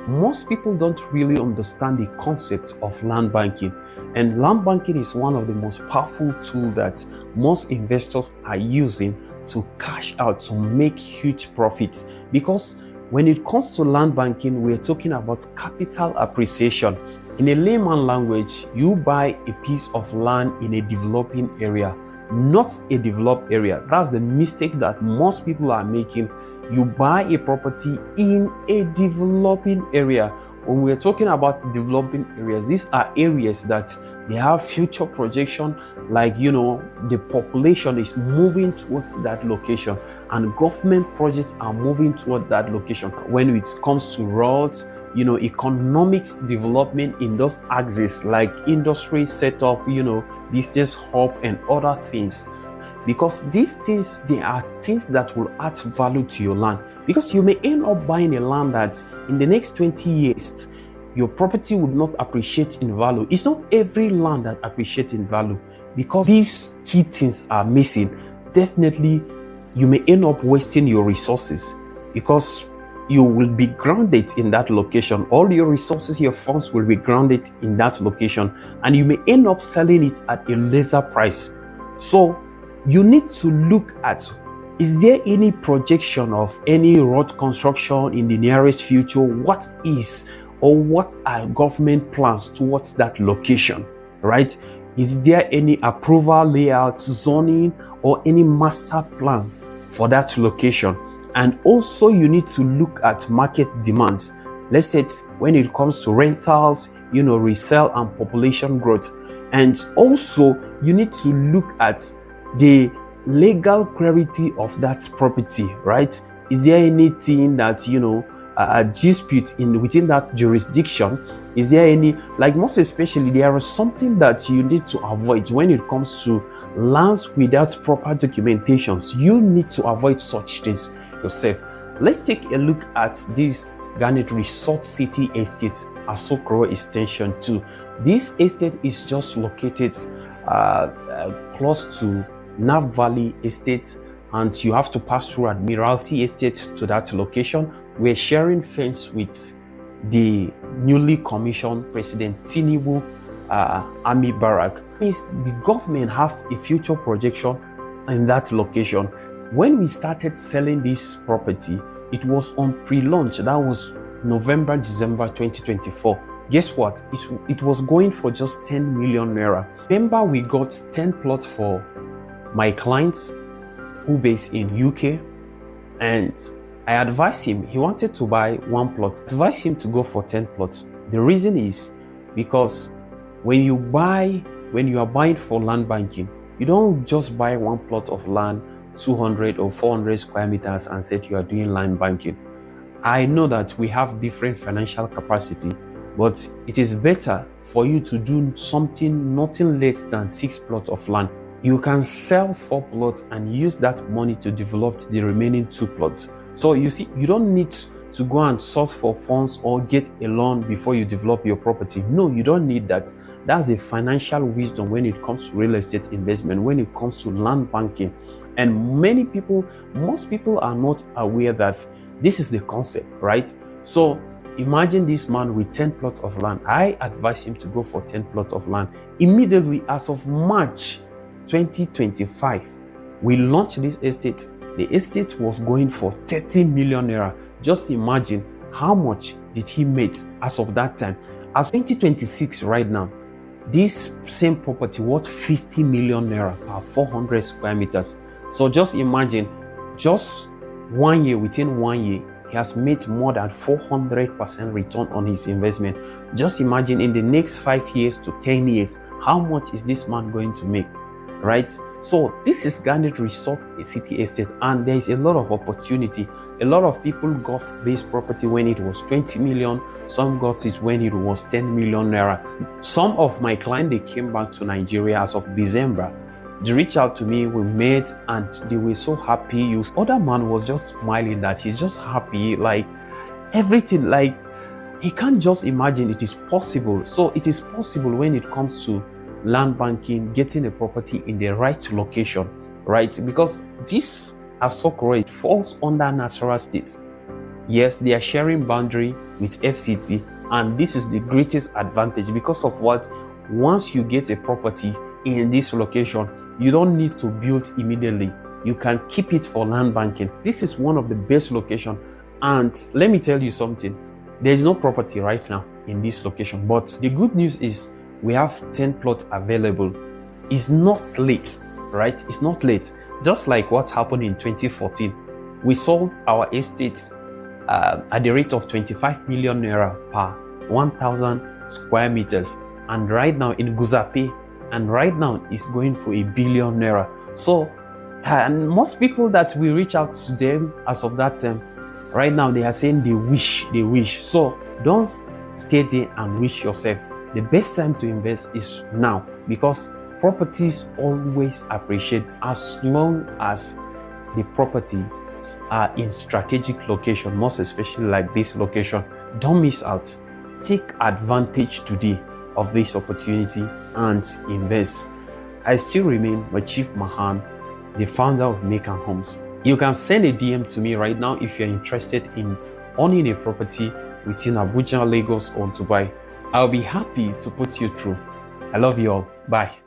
Most people don't really understand the concept of land banking. And land banking is one of the most powerful tools that most investors are using to cash out, to make huge profits. Because when it comes to land banking, we're talking about capital appreciation. In a layman language, you buy a piece of land in a developing area, not a developed area. That's the mistake that most people are making. You buy a property in a developing area. When we're talking about developing areas, these are areas that they have future projection, like the population is moving towards that location and government projects are moving towards that location. When it comes to roads, economic development in those axes like industry setup, business hub and other things. Because these things, they are things that will add value to your land. Because you may end up buying a land that in the next 20 years, your property would not appreciate in value. It's not every land that appreciates in value. Because these key things are missing, definitely you may end up wasting your resources. Because you will be grounded in that location. All your resources, your funds will be grounded in that location. And you may end up selling it at a lesser price. So, you need to look at, is there any projection of any road construction in the nearest future? What are government plans towards that location, right? Is there any approval, layout, zoning, or any master plan for that location? And also you need to look at market demands. Let's say when it comes to rentals, resale and population growth. And also you need to look at the legal clarity of that property, right? Is there anything that a dispute within that jurisdiction? Is there any, like most especially, there is something that you need to avoid when it comes to lands without proper documentations. You need to avoid such things yourself. Let's take a look at this Garnet Resort City Estate, Asokoro Extension 2. This estate is just located close to Nav Valley Estate, and you have to pass through Admiralty Estate to that location. We're sharing fence with the newly commissioned President Tinubu Army Barrack. Means the government have a future projection in that location. When we started selling this property, it was on pre-launch. That was November, December 2024. Guess what? It was going for just 10 million naira. Remember, we got 10 plots for my clients who based in UK, and I advised him, he wanted to buy one plot. I advised him to go for 10 plots. The reason is because when you are buying for land banking, you don't just buy one plot of land, 200 or 400 square meters, and say you are doing land banking. I know that we have different financial capacity, but it is better for you to do nothing less than 6 plots of land. You can sell 4 plots and use that money to develop the remaining 2 plots. So you see, you don't need to go and source for funds or get a loan before you develop your property. No, you don't need that. That's the financial wisdom when it comes to real estate investment, when it comes to land banking. And most people are not aware that this is the concept, right? So imagine this man with 10 plots of land. I advise him to go for 10 plots of land. Immediately as of March 2025, we launched this estate. The estate was going for 30 million naira. Just imagine how much did he make as of that time. As 2026 right now, this same property worth 50 million naira per 400 square meters. So just imagine, just 1 year, within 1 year, he has made more than 400% return on his investment. Just imagine in the next 5 years to 10 years, how much is this man going to make, right? So this is Garnet Resort City Estate, and there is a lot of opportunity. A lot of people got this property when it was 20 million. Some got it when it was 10 million naira. Some of my clients, they came back to Nigeria as of December. They reached out to me, we met, and they were so happy. Other man was just smiling that he's just happy, like everything, like he can't just imagine it is possible. So it is possible when it comes to land banking, getting a property in the right location, right? Because this Asokoro falls under natural state. Yes, they are sharing boundary with FCT, and this is the greatest advantage because of what? Once you get a property in this location, you don't need to build immediately. You can keep it for land banking. This is one of the best locations. And let me tell you something. There is no property right now in this location, but the good news is we have 10 plots available. It's not late, right? It's not late. Just like what happened in 2014. We sold our estate at the rate of 25 million naira per 1,000 square meters. And right now in Guzape, and right now it's going for $1 billion naira. So, and most people that we reach out to them as of that time, right now they are saying they wish. So don't stay there and wish yourself. The best time to invest is now, because properties always appreciate as long as the property are in strategic location, most especially like this location. Don't miss out. Take advantage today of this opportunity and invest. I still remain Chief Mahan, the founder of Maker Homes. You can send a DM to me right now if you're interested in owning a property within Abuja, Lagos, or Dubai. I'll be happy to put you through. I love you all. Bye.